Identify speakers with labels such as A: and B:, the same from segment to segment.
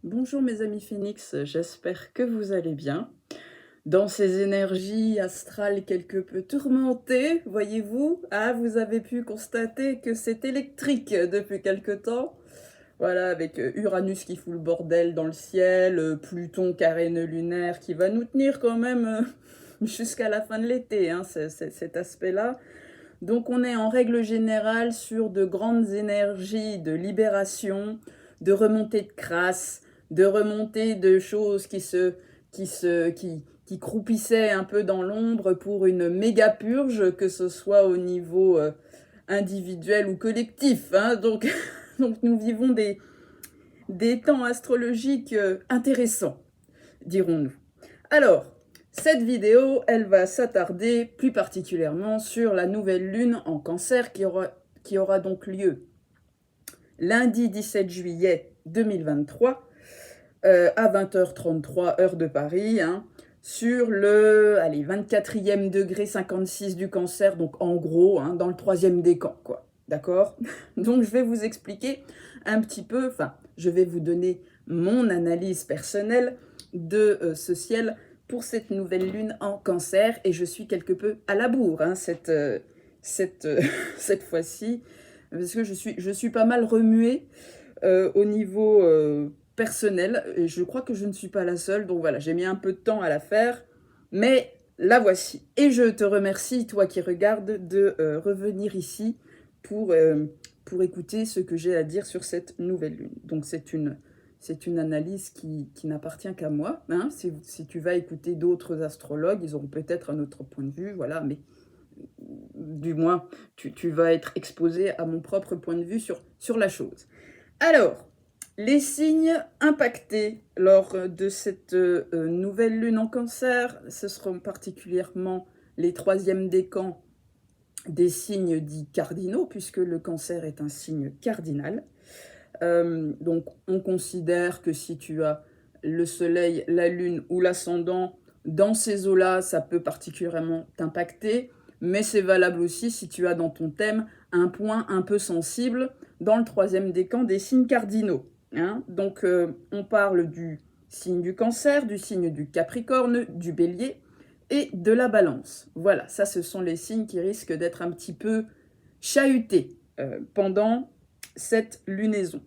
A: Bonjour mes amis Phoenix, j'espère que vous allez bien. Dans ces énergies astrales quelque peu tourmentées, voyez-vous, vous avez pu constater que c'est électrique depuis quelque temps. Voilà, avec Uranus qui fout le bordel dans le ciel, Pluton carène lunaire qui va nous tenir quand même jusqu'à la fin de l'été, hein, cet aspect-là. Donc on est en règle générale sur de grandes énergies de libération, de remontée de crasse, de remontée de choses qui croupissaient un peu dans l'ombre pour une méga purge, que ce soit au niveau individuel ou collectif, hein. Donc, donc nous vivons des temps astrologiques intéressants, dirons-nous. Alors, cette vidéo, elle va s'attarder plus particulièrement sur la nouvelle lune en Cancer qui aura donc lieu lundi 17 juillet 2023 à 20h33 heure de Paris, hein, sur le 24e degré 56 du Cancer, donc en gros, hein, dans le troisième décan, quoi. D'accord? Donc je vais vous expliquer un petit peu, enfin, je vais vous donner mon analyse personnelle de ce ciel pour cette nouvelle lune en Cancer, et je suis quelque peu à la bourre, hein, cette fois-ci, parce que je suis pas mal remuée au niveau personnel, et je crois que je ne suis pas la seule, donc voilà, j'ai mis un peu de temps à la faire, mais la voici. Et je te remercie, toi qui regardes, de revenir ici pour, euh, pour écouter ce que j'ai à dire sur cette nouvelle lune. Donc c'est une analyse qui n'appartient qu'à moi, hein. Si tu vas écouter d'autres astrologues, ils auront peut-être un autre point de vue, voilà, mais du moins, tu vas être exposé à mon propre point de vue sur la chose. Alors, les signes impactés lors de cette nouvelle lune en Cancer, ce seront particulièrement les troisièmes décans des signes dits cardinaux, puisque le Cancer est un signe cardinal. Donc, on considère que si tu as le Soleil, la Lune ou l'ascendant dans ces eaux-là, ça peut particulièrement t'impacter, mais c'est valable aussi si tu as dans ton thème un point un peu sensible dans le troisième décan des signes cardinaux, hein. Donc, on parle du signe du Cancer, du signe du Capricorne, du Bélier et de la Balance. Voilà, ça, ce sont les signes qui risquent d'être un petit peu chahutés pendant cette lunaison.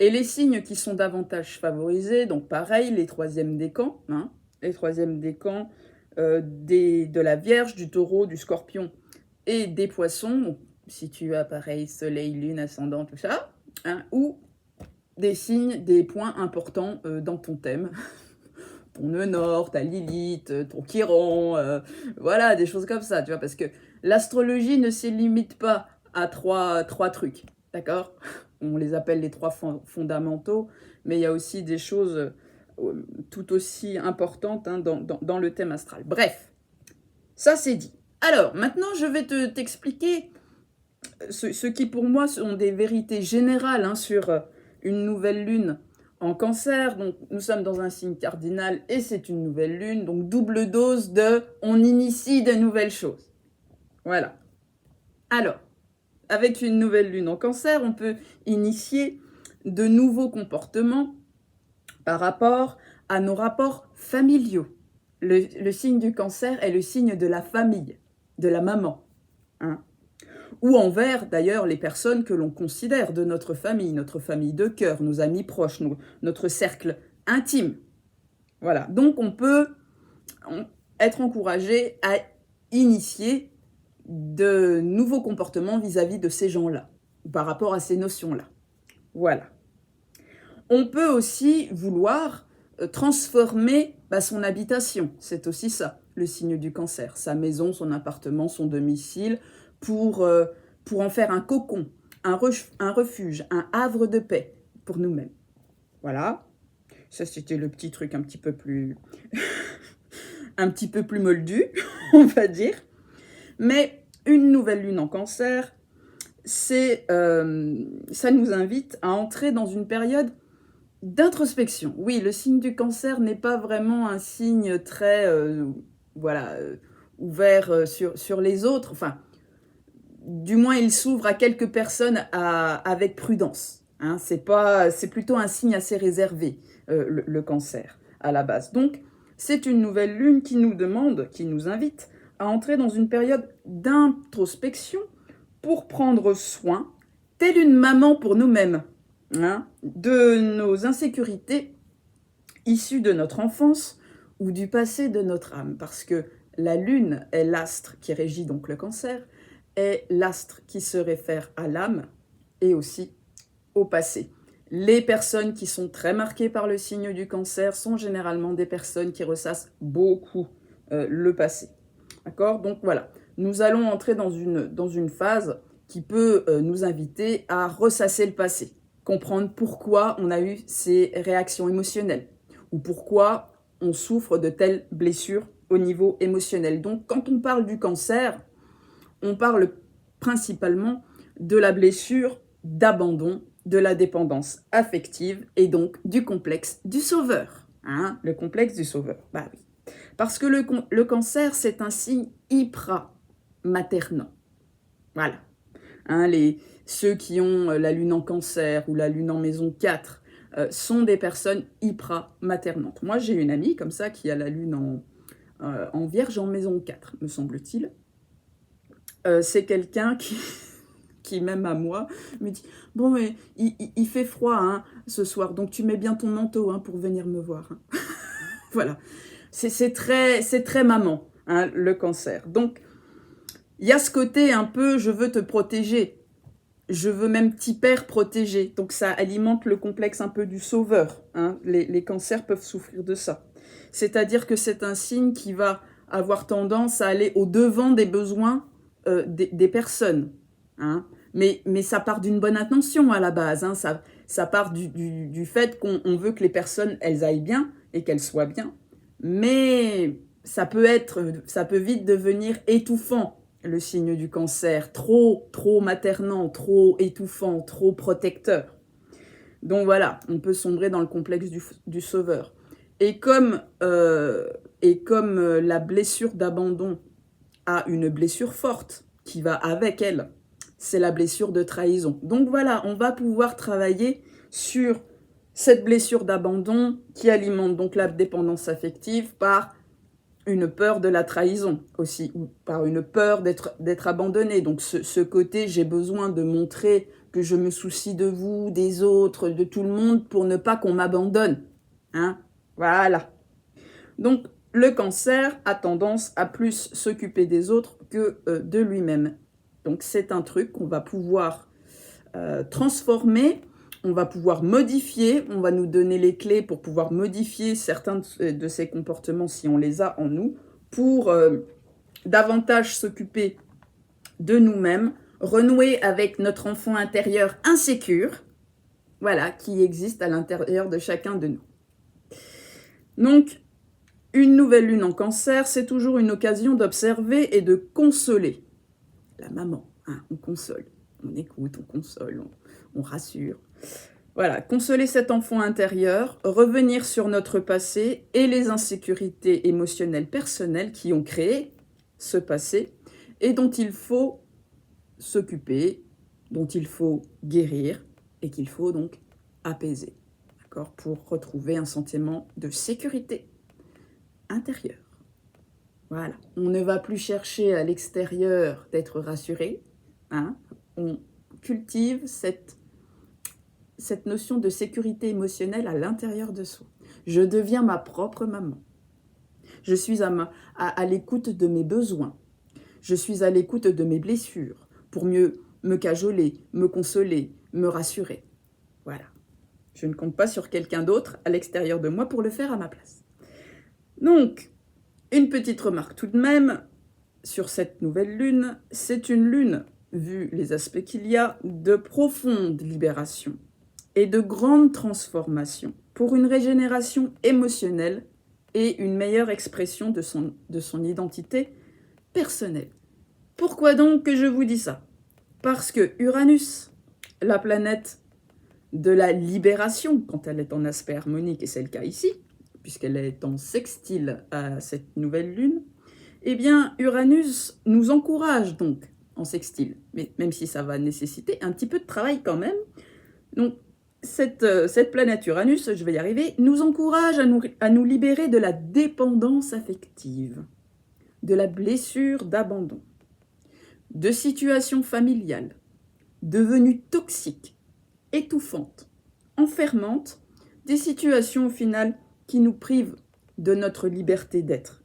A: Et les signes qui sont davantage favorisés, donc pareil, les troisièmes décans, hein, les troisièmes décans de la Vierge, du Taureau, du Scorpion et des Poissons, donc, si tu as pareil, Soleil, Lune, Ascendant, tout ça, hein, ou des signes, des points importants dans ton thème, ton nœud nord, ta Lilith, ton Chiron, voilà, des choses comme ça, tu vois, parce que l'astrologie ne se limite pas à trois trucs, d'accord? On les appelle les trois fondamentaux, mais il y a aussi des choses tout aussi importantes, hein, dans le thème astral. Bref, ça c'est dit. Alors, maintenant, je vais t'expliquer ce qui pour moi sont des vérités générales, hein, sur une nouvelle lune en Cancer. Donc nous sommes dans un signe cardinal et c'est une nouvelle lune, donc double dose de on initie de nouvelles choses. Voilà. Alors, avec une nouvelle lune en Cancer, on peut initier de nouveaux comportements par rapport à nos rapports familiaux. Le signe du Cancer est le signe de la famille, de la maman, hein, ou envers d'ailleurs les personnes que l'on considère de notre famille de cœur, nos amis proches, notre cercle intime. Voilà, donc on peut être encouragé à initier de nouveaux comportements vis-à-vis de ces gens-là, par rapport à ces notions-là. Voilà. On peut aussi vouloir transformer son habitation, c'est aussi ça, le signe du Cancer, sa maison, son appartement, son domicile, pour en faire un cocon, un refuge, un havre de paix pour nous-mêmes. Voilà, ça c'était le petit truc un petit peu plus moldu, on va dire. Mais une nouvelle lune en Cancer, ça nous invite à entrer dans une période d'introspection. Oui, le signe du Cancer n'est pas vraiment un signe très ouvert sur les autres. Enfin, du moins, il s'ouvre à quelques personnes avec prudence, Hein, c'est plutôt un signe assez réservé, le cancer, à la base. Donc, c'est une nouvelle lune qui nous demande, qui nous invite à entrer dans une période d'introspection pour prendre soin, telle une maman pour nous-mêmes, hein, de nos insécurités issues de notre enfance ou du passé de notre âme. Parce que la lune est l'astre qui régit donc le cancer, est l'astre qui se réfère à l'âme et aussi au passé. Les personnes qui sont très marquées par le signe du cancer sont généralement des personnes qui ressassent beaucoup le passé. D'accord? Donc voilà, nous allons entrer dans une phase qui peut nous inviter à ressasser le passé, comprendre pourquoi on a eu ces réactions émotionnelles ou pourquoi on souffre de telles blessures au niveau émotionnel. Donc quand on parle du cancer, on parle principalement de la blessure d'abandon, de la dépendance affective et donc du complexe du sauveur. Hein, le complexe du sauveur, bah oui. Parce que le cancer, c'est un signe hyper-maternant. Voilà. Hein, ceux qui ont la lune en cancer ou la lune en maison 4 sont des personnes hyper-maternantes. Moi, j'ai une amie comme ça qui a la lune en vierge en maison 4, me semble-t-il. C'est quelqu'un qui, même à moi, me dit « Bon, mais il fait froid hein, ce soir, donc tu mets bien ton manteau hein, pour venir me voir. Hein. » Voilà. C'est très maman, hein, le cancer. Donc, il y a ce côté un peu « je veux te protéger ». Je veux même t'hyper protéger. Donc, ça alimente le complexe un peu du sauveur. Hein. Les cancers peuvent souffrir de ça. C'est-à-dire que c'est un signe qui va avoir tendance à aller au-devant des besoins des personnes. Hein. Mais ça part d'une bonne intention à la base. Hein. Ça part du fait qu'on veut que les personnes, elles aillent bien et qu'elles soient bien. Mais ça peut vite devenir étouffant, le signe du cancer. Trop maternant, trop étouffant, trop protecteur. Donc voilà, on peut sombrer dans le complexe du sauveur. Et comme la blessure d'abandon a une blessure forte qui va avec elle, c'est la blessure de trahison. Donc voilà, on va pouvoir travailler sur cette blessure d'abandon qui alimente donc la dépendance affective par une peur de la trahison aussi, ou par une peur d'être abandonné. Donc ce côté, j'ai besoin de montrer que je me soucie de vous, des autres, de tout le monde, pour ne pas qu'on m'abandonne. Hein? Voilà. Donc le cancer a tendance à plus s'occuper des autres que de lui-même. Donc c'est un truc qu'on va pouvoir transformer, on va pouvoir modifier, on va nous donner les clés pour pouvoir modifier certains de ces comportements si on les a en nous, pour davantage s'occuper de nous-mêmes, renouer avec notre enfant intérieur insécure, voilà, qui existe à l'intérieur de chacun de nous. Donc, une nouvelle lune en cancer, c'est toujours une occasion d'observer et de consoler la maman. Hein, on console, on écoute, on console, on rassure. Voilà, consoler cet enfant intérieur, revenir sur notre passé et les insécurités émotionnelles personnelles qui ont créé ce passé et dont il faut s'occuper, dont il faut guérir et qu'il faut donc apaiser, d'accord, pour retrouver un sentiment de sécurité intérieure. Voilà, on ne va plus chercher à l'extérieur d'être rassuré, hein, on cultive cette notion de sécurité émotionnelle à l'intérieur de soi. Je deviens ma propre maman. Je suis à l'écoute de mes besoins. Je suis à l'écoute de mes blessures pour mieux me cajoler, me consoler, me rassurer. Voilà. Je ne compte pas sur quelqu'un d'autre à l'extérieur de moi pour le faire à ma place. Donc, une petite remarque tout de même sur cette nouvelle lune. C'est une lune, vu les aspects qu'il y a, de profonde libération et de grande transformation pour une régénération émotionnelle et une meilleure expression de son identité personnelle. Pourquoi donc que je vous dis ça? Parce que Uranus, la planète de la libération, quand elle est en aspect harmonique, et c'est le cas ici, puisqu'elle est en sextile à cette nouvelle lune, eh bien Uranus nous encourage donc en sextile, mais même si ça va nécessiter un petit peu de travail quand même. Donc cette planète Uranus, je vais y arriver, nous encourage à nous libérer de la dépendance affective, de la blessure d'abandon, de situations familiales devenues toxiques, étouffantes, enfermantes, des situations au final qui nous privent de notre liberté d'être.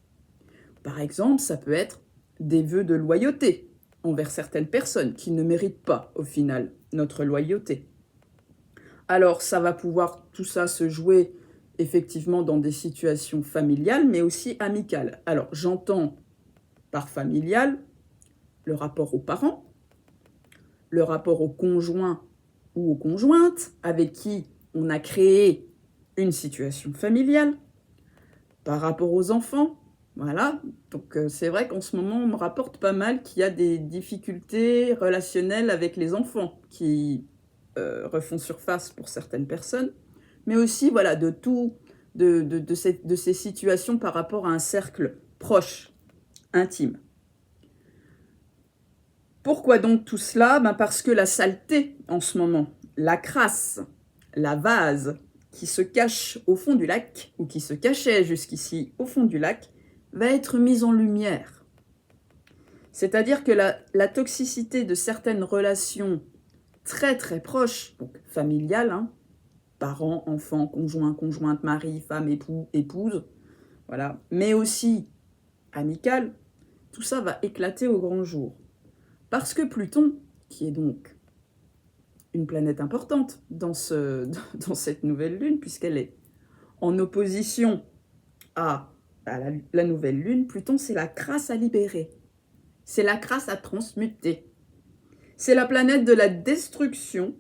A: Par exemple, ça peut être des vœux de loyauté envers certaines personnes qui ne méritent pas, au final, notre loyauté. Alors, ça va pouvoir tout ça se jouer effectivement dans des situations familiales, mais aussi amicales. Alors, j'entends par familial le rapport aux parents, le rapport au conjoint ou aux conjointes avec qui on a créé une situation familiale, par rapport aux enfants, voilà. Donc c'est vrai qu'en ce moment, on me rapporte pas mal qu'il y a des difficultés relationnelles avec les enfants qui refont surface pour certaines personnes, mais aussi voilà, de ces situations par rapport à un cercle proche, intime. Pourquoi donc tout cela? Parce que la saleté en ce moment, la crasse, la vase qui se cache au fond du lac, ou qui se cachait jusqu'ici au fond du lac, va être mise en lumière. C'est-à-dire que la toxicité de certaines relations très très proches, donc familiales, hein, parents, enfants, conjoints, conjointes, mari, femme, époux, épouse, voilà, mais aussi amicales, tout ça va éclater au grand jour. Parce que Pluton, qui est donc une planète importante dans cette nouvelle lune, puisqu'elle est en opposition à la nouvelle lune, Pluton, c'est la crasse à libérer. C'est la crasse à transmuter. C'est la planète de la destruction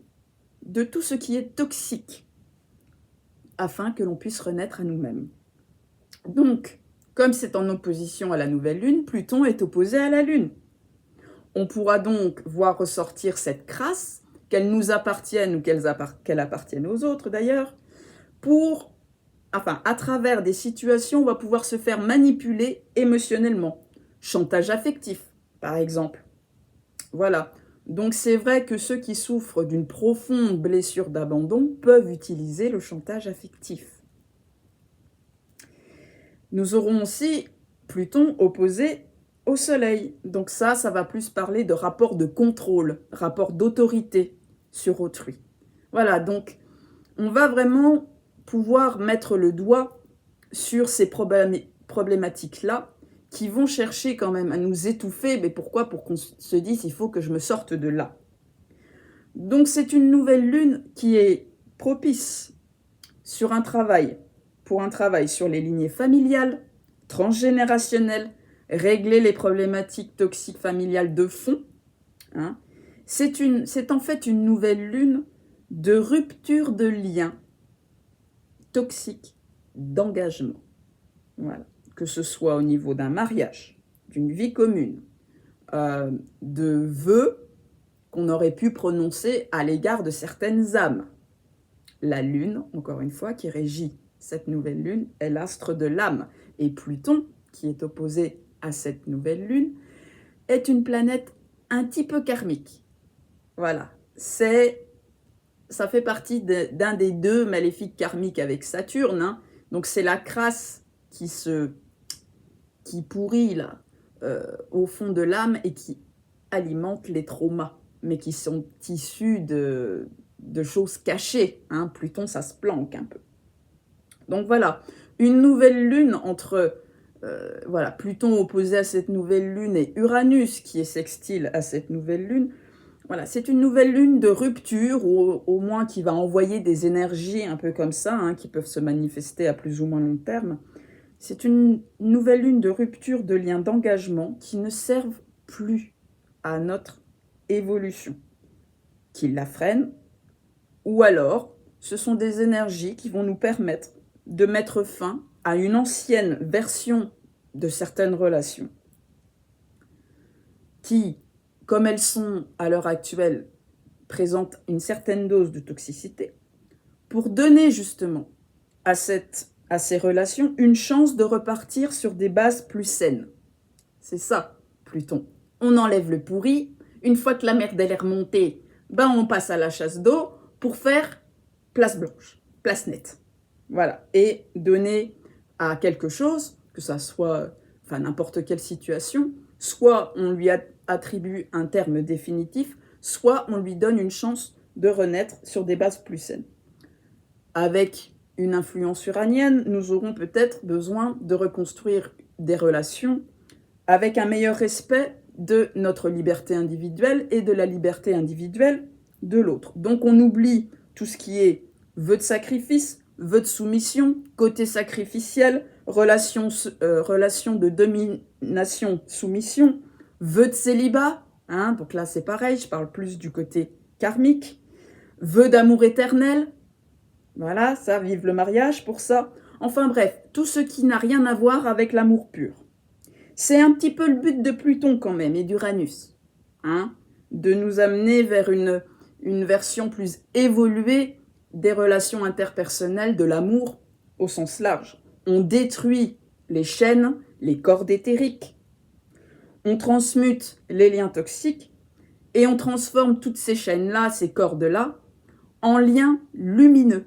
A: de tout ce qui est toxique, afin que l'on puisse renaître à nous-mêmes. Donc, comme c'est en opposition à la nouvelle lune, Pluton est opposé à la lune. On pourra donc voir ressortir cette crasse, qu'elle nous appartienne ou qu'elle appartienne aux autres d'ailleurs, à travers des situations où on va pouvoir se faire manipuler émotionnellement. Chantage affectif, par exemple. Voilà. Donc c'est vrai que ceux qui souffrent d'une profonde blessure d'abandon peuvent utiliser le chantage affectif. Nous aurons aussi Pluton opposé au Soleil. Donc ça va plus parler de rapport de contrôle, rapport d'autorité sur autrui. Voilà, donc on va vraiment pouvoir mettre le doigt sur ces problématiques-là qui vont chercher quand même à nous étouffer. Mais pourquoi? Pour qu'on se dise, il faut que je me sorte de là. Donc c'est une nouvelle lune qui est propice pour un travail sur les lignées familiales, transgénérationnelles, régler les problématiques toxiques familiales de fond. Hein. C'est en fait une nouvelle lune de rupture de liens toxiques, d'engagement. Voilà. Que ce soit au niveau d'un mariage, d'une vie commune, de vœux qu'on aurait pu prononcer à l'égard de certaines âmes. La lune, encore une fois, qui régit cette nouvelle lune, est l'astre de l'âme. Et Pluton, qui est opposé à cette nouvelle lune, est une planète un petit peu karmique. Voilà, ça fait partie d'un des deux maléfiques karmiques avec Saturne. Hein. Donc c'est la crasse qui pourrit là, au fond de l'âme et qui alimente les traumas, mais qui sont issus de choses cachées. Hein. Pluton, ça se planque un peu. Donc voilà, une nouvelle lune entre Pluton opposé à cette nouvelle lune et Uranus qui est sextile à cette nouvelle lune. Voilà, c'est une nouvelle lune de rupture, ou au moins qui va envoyer des énergies un peu comme ça, hein, qui peuvent se manifester à plus ou moins long terme. C'est une nouvelle lune de rupture de liens d'engagement qui ne servent plus à notre évolution, qui la freinent, ou alors ce sont des énergies qui vont nous permettre de mettre fin à une ancienne version de certaines relations qui, comme elles sont à l'heure actuelle, présentent une certaine dose de toxicité, pour donner justement à ces relations une chance de repartir sur des bases plus saines. C'est ça, Pluton. On enlève le pourri, une fois que la merde elle est remontée, on passe à la chasse d'eau pour faire place blanche, place nette. Voilà. Et donner à quelque chose, que ça soit n'importe quelle situation, soit on lui attribue un terme définitif, soit on lui donne une chance de renaître sur des bases plus saines. Avec une influence uranienne, nous aurons peut-être besoin de reconstruire des relations avec un meilleur respect de notre liberté individuelle et de la liberté individuelle de l'autre. Donc on oublie tout ce qui est vœu de sacrifice, vœu de soumission, côté sacrificiel, relation de domination-soumission, vœu de célibat, hein, donc là c'est pareil, je parle plus du côté karmique, vœu d'amour éternel, voilà, ça, vive le mariage pour ça. Enfin bref, tout ce qui n'a rien à voir avec l'amour pur. C'est un petit peu le but de Pluton quand même et d'Uranus, hein, de nous amener vers une version plus évoluée des relations interpersonnelles, de l'amour au sens large. On détruit les chaînes, les cordes éthériques, on transmute les liens toxiques et on transforme toutes ces chaînes-là, ces cordes-là, en liens lumineux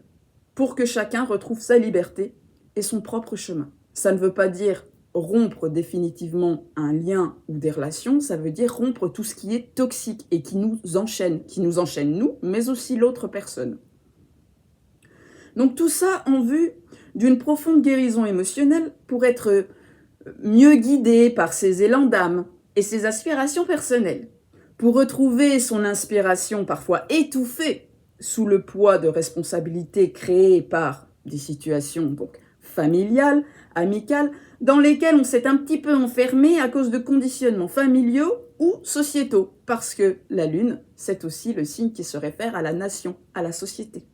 A: pour que chacun retrouve sa liberté et son propre chemin. Ça ne veut pas dire rompre définitivement un lien ou des relations, ça veut dire rompre tout ce qui est toxique et qui nous enchaîne nous, mais aussi l'autre personne. Donc tout ça en vue d'une profonde guérison émotionnelle pour être mieux guidé par ses élans d'âme et ses aspirations personnelles, pour retrouver son inspiration parfois étouffée sous le poids de responsabilités créées par des situations donc familiales, amicales, dans lesquelles on s'est un petit peu enfermé à cause de conditionnements familiaux ou sociétaux, parce que la Lune, c'est aussi le signe qui se réfère à la nation, à la société.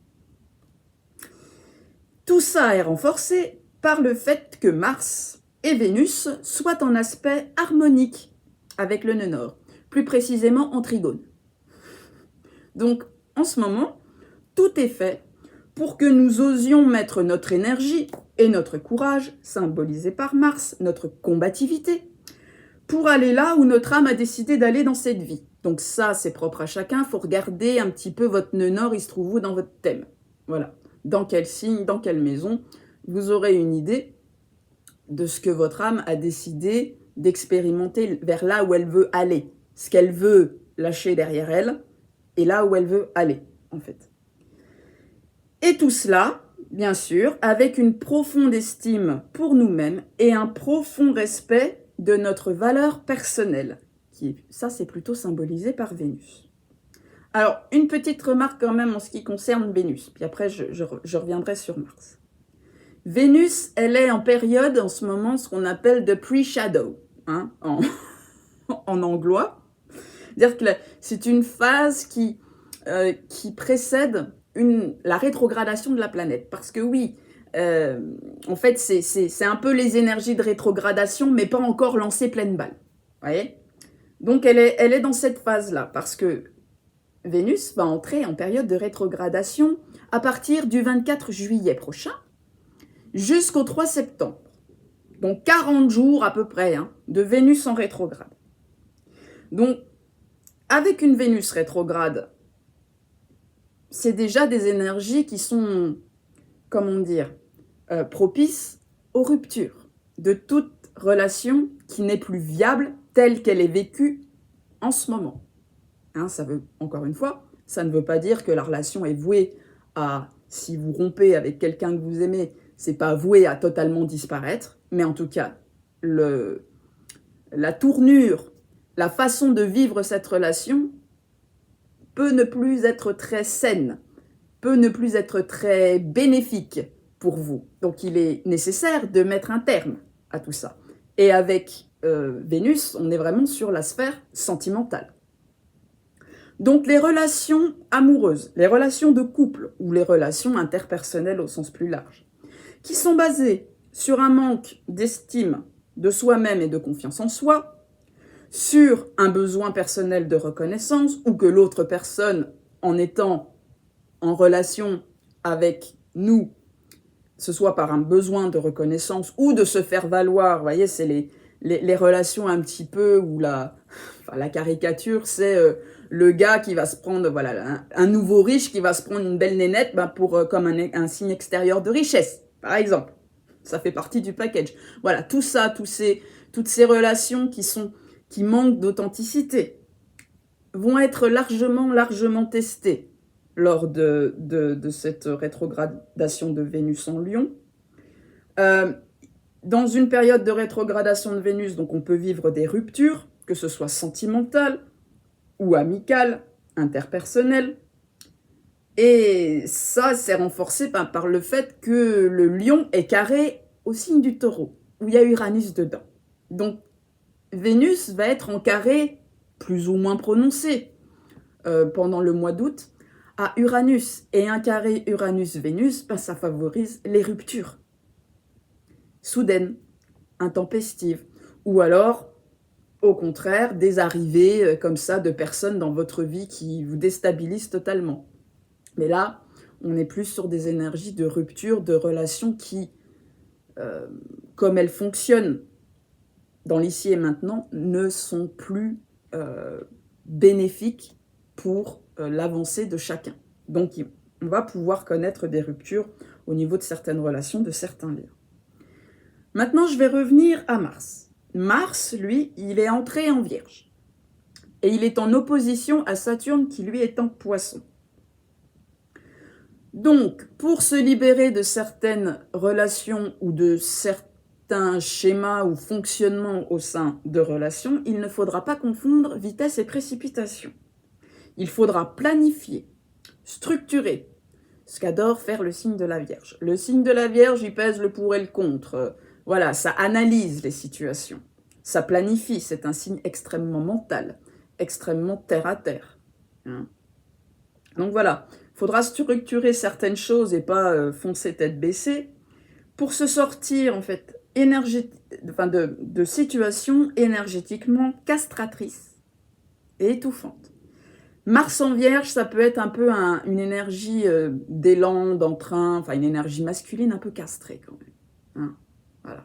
A: Tout ça est renforcé par le fait que Mars et Vénus soient en aspect harmonique avec le nœud nord, plus précisément en trigone. Donc, en ce moment, tout est fait pour que nous osions mettre notre énergie et notre courage, symbolisé par Mars, notre combativité, pour aller là où notre âme a décidé d'aller dans cette vie. Donc ça, c'est propre à chacun, il faut regarder un petit peu votre nœud nord, il se trouve où dans votre thème. Voilà, dans quel signe, dans quelle maison, vous aurez une idée de ce que votre âme a décidé d'expérimenter vers là où elle veut aller, ce qu'elle veut lâcher derrière elle, et là où elle veut aller, en fait. Et tout cela, bien sûr, avec une profonde estime pour nous-mêmes et un profond respect de notre valeur personnelle. Ça, c'est plutôt symbolisé par Vénus. Alors, une petite remarque quand même en ce qui concerne Vénus, puis après je reviendrai sur Mars. Vénus, elle est en période, en ce moment, ce qu'on appelle de pre-shadow, hein, en anglois. C'est-à-dire que c'est une phase qui précède la rétrogradation de la planète. Parce que oui, en fait, c'est un peu les énergies de rétrogradation, mais pas encore lancées pleine balle. Vous voyez ? Donc, elle est dans cette phase-là, parce que Vénus va entrer en période de rétrogradation à partir du 24 juillet prochain jusqu'au 3 septembre. Donc, 40 jours à peu près de Vénus en rétrograde. Donc, avec une Vénus rétrograde, c'est déjà des énergies qui sont, comment dire, propices aux ruptures de toute relation qui n'est plus viable telle qu'elle est vécue en ce moment. Ça veut, encore une fois, ça ne veut pas dire que la relation est vouée à, si vous rompez avec quelqu'un que vous aimez, c'est pas voué à totalement disparaître, mais en tout cas, la tournure, la façon de vivre cette relation peut ne plus être très saine, peut ne plus être très bénéfique pour vous. Donc il est nécessaire de mettre un terme à tout ça. Et avec Vénus, on est vraiment sur la sphère sentimentale. Donc les relations amoureuses, les relations de couple ou les relations interpersonnelles au sens plus large, qui sont basées sur un manque d'estime de soi-même et de confiance en soi, sur un besoin personnel de reconnaissance ou que l'autre personne, en étant en relation avec nous, ce soit par un besoin de reconnaissance ou de se faire valoir, vous voyez, c'est les relations un petit peu où enfin, la caricature, c'est le gars qui va se prendre, voilà, un nouveau riche qui va se prendre une belle nénette comme un signe extérieur de richesse, par exemple. Ça fait partie du package. Voilà, tout ça, toutes ces relations qui manquent d'authenticité vont être largement testées lors de cette rétrogradation de Vénus en Lion. Dans une période de rétrogradation de Vénus, donc on peut vivre des ruptures, que ce soit sentimentales ou amicales, interpersonnelles. Et ça, c'est renforcé par le fait que le lion est carré au signe du taureau, où il y a Uranus dedans. Donc, Vénus va être en carré plus ou moins prononcé pendant le mois d'août à Uranus. Et un carré Uranus-Vénus, ça favorise les ruptures soudaines, intempestives, ou alors, au contraire, des arrivées comme ça de personnes dans votre vie qui vous déstabilisent totalement. Mais là, on est plus sur des énergies de rupture, de relations qui, comme elles fonctionnent dans l'ici et maintenant, ne sont plus bénéfiques pour l'avancée de chacun. Donc, on va pouvoir connaître des ruptures au niveau de certaines relations, de certains liens. Maintenant, je vais revenir à Mars. Mars, lui, il est entré en Vierge. Et il est en opposition à Saturne qui, lui, est en Poisson. Donc, pour se libérer de certaines relations ou de certains schémas ou fonctionnements au sein de relations, il ne faudra pas confondre vitesse et précipitation. Il faudra planifier, structurer, ce qu'adore faire le signe de la Vierge. Le signe de la Vierge, il pèse le pour et le contre. Voilà, ça analyse les situations. Ça planifie, c'est un signe extrêmement mental, extrêmement terre à terre. Donc voilà, il faudra structurer certaines choses et pas foncer tête baissée pour se sortir en fait de situations énergétiquement castratrices et étouffantes. Mars en Vierge, ça peut être un peu une énergie d'élan, d'entrain, enfin une énergie masculine un peu castrée quand même. Voilà.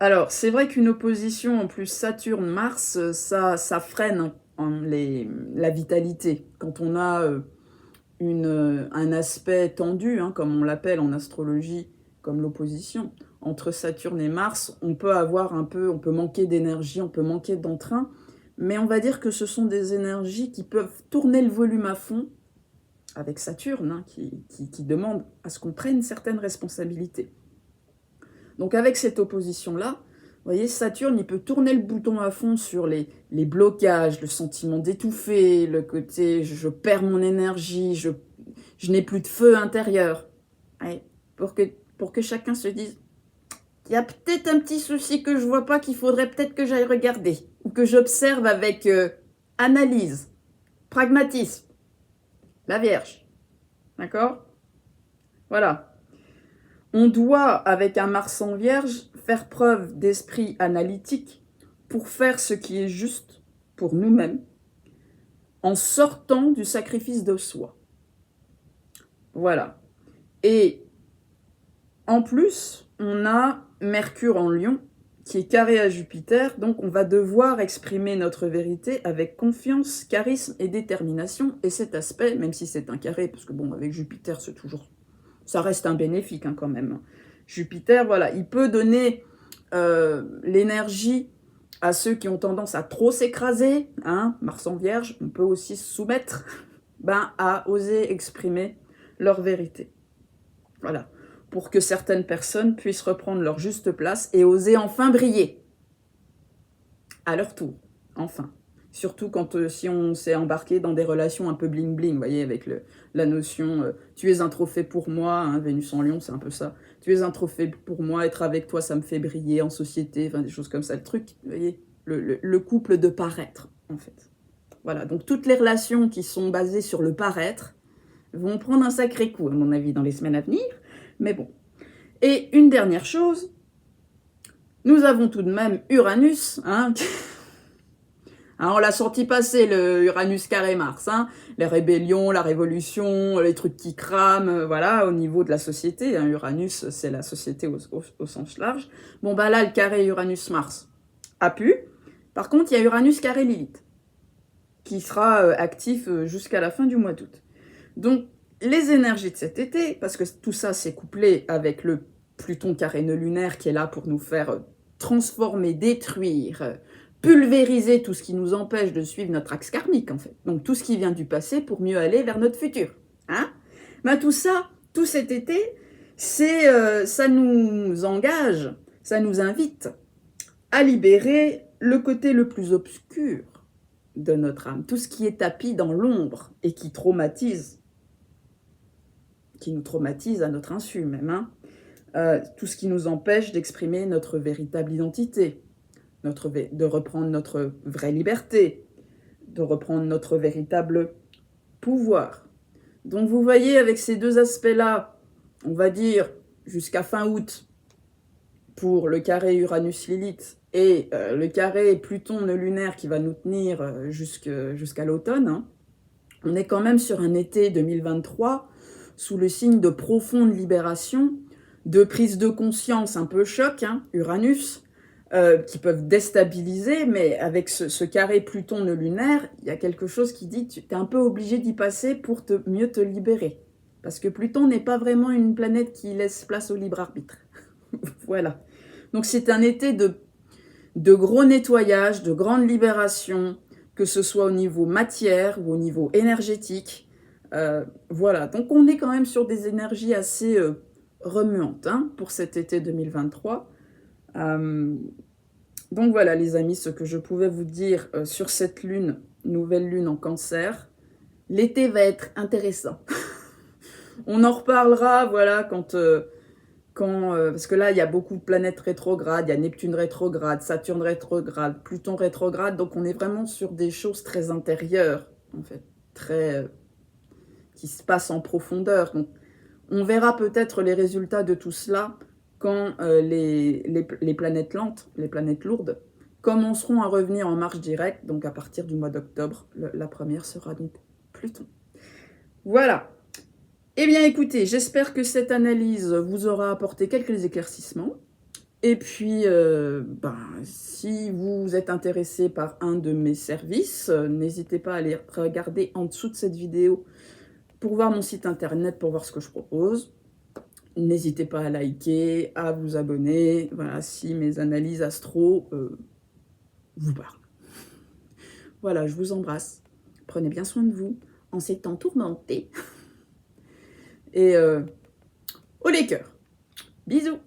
A: Alors, c'est vrai qu'une opposition en plus Saturne-Mars, ça freine la vitalité. Quand on a un aspect tendu, comme on l'appelle en astrologie, comme l'opposition, entre Saturne et Mars, on peut manquer d'énergie, on peut manquer d'entrain, mais on va dire que ce sont des énergies qui peuvent tourner le volume à fond, avec Saturne, qui demande à ce qu'on prenne certaines responsabilités. Donc avec cette opposition-là, vous voyez, Saturne, il peut tourner le bouton à fond sur les blocages, le sentiment d'étouffer, le côté je perds mon énergie, je n'ai plus de feu intérieur. Ouais, pour que chacun se dise, il y a peut-être un petit souci que je vois pas, qu'il faudrait peut-être que j'aille regarder, ou que j'observe avec analyse, pragmatisme. La Vierge. D'accord ? Voilà. On doit, avec un Mars en Vierge, faire preuve d'esprit analytique pour faire ce qui est juste pour nous-mêmes, en sortant du sacrifice de soi. Voilà. Et en plus, on a Mercure en Lion, qui est carré à Jupiter, donc on va devoir exprimer notre vérité avec confiance, charisme et détermination. Et cet aspect, même si c'est un carré, parce que bon, avec Jupiter, ça reste un bénéfique quand même. Jupiter, voilà, il peut donner l'énergie à ceux qui ont tendance à trop s'écraser, Mars en Vierge, on peut aussi se soumettre à oser exprimer leur vérité. Voilà, pour que certaines personnes puissent reprendre leur juste place et oser enfin briller, à leur tour, enfin. Surtout si on s'est embarqué dans des relations un peu bling-bling, vous voyez, avec la notion tu es un trophée pour moi, Vénus en Lion, c'est un peu ça. Tu es un trophée pour moi, être avec toi, ça me fait briller en société, enfin des choses comme ça. Le truc, vous voyez, le couple de paraître, en fait. Voilà, donc toutes les relations qui sont basées sur le paraître vont prendre un sacré coup, à mon avis, dans les semaines à venir. Mais bon. Et une dernière chose, nous avons tout de même Uranus, on l'a senti passer, le Uranus carré Mars, les rébellions, la révolution, les trucs qui crament, voilà, au niveau de la société. Uranus, c'est la société au sens large. Bon, là, le carré Uranus-Mars a pu, Par contre, il y a Uranus carré Lilith, qui sera actif jusqu'à la fin du mois d'août. Donc, les énergies de cet été, parce que tout ça s'est couplé avec le Pluton carré nœud lunaire qui est là pour nous faire transformer, détruire, pulvériser tout ce qui nous empêche de suivre notre axe karmique, en fait. Donc, tout ce qui vient du passé pour mieux aller vers notre futur. Hein? Ben, tout ça, tout cet été, ça nous engage, ça nous invite à libérer le côté le plus obscur de notre âme, tout ce qui est tapis dans l'ombre et qui nous traumatise à notre insu même, hein. Tout ce qui nous empêche d'exprimer notre véritable identité, de reprendre notre vraie liberté, de reprendre notre véritable pouvoir. Donc vous voyez, avec ces deux aspects-là, on va dire jusqu'à fin août, pour le carré Uranus-Lilith, et le carré Pluton-nœud lunaire qui va nous tenir jusqu'à l'automne, hein, on est quand même sur un été 2023 sous le signe de profonde libération, de prise de conscience un peu choc, hein, Uranus, qui peuvent déstabiliser, mais avec ce carré Pluton-nœud lunaire, il y a quelque chose qui dit que tu es un peu obligé d'y passer pour mieux te libérer. Parce que Pluton n'est pas vraiment une planète qui laisse place au libre arbitre. Voilà. Donc c'est un été de gros nettoyage, de grande libération, que ce soit au niveau matière ou au niveau énergétique. Voilà, donc on est quand même sur des énergies assez remuantes, hein, pour cet été 2023. Donc voilà les amis, ce que je pouvais vous dire sur cette nouvelle lune en Cancer. L'été va être intéressant. On en reparlera, voilà, parce que là, il y a beaucoup de planètes rétrogrades, il y a Neptune rétrograde, Saturne rétrograde, Pluton rétrograde, donc on est vraiment sur des choses très intérieures, en fait, qui se passent en profondeur. Donc, on verra peut-être les résultats de tout cela quand les planètes lentes, les planètes lourdes, commenceront à revenir en marche directe, donc à partir du mois d'octobre. La première sera donc Pluton. Voilà. Eh bien écoutez, j'espère que cette analyse vous aura apporté quelques éclaircissements. Et puis, si vous êtes intéressé par un de mes services, n'hésitez pas à aller regarder en dessous de cette vidéo pour voir mon site internet, pour voir ce que je propose. N'hésitez pas à liker, à vous abonner, voilà, si mes analyses astro vous parlent. Voilà, je vous embrasse. Prenez bien soin de vous en ces temps tourmentés. Et au les cœurs. Bisous.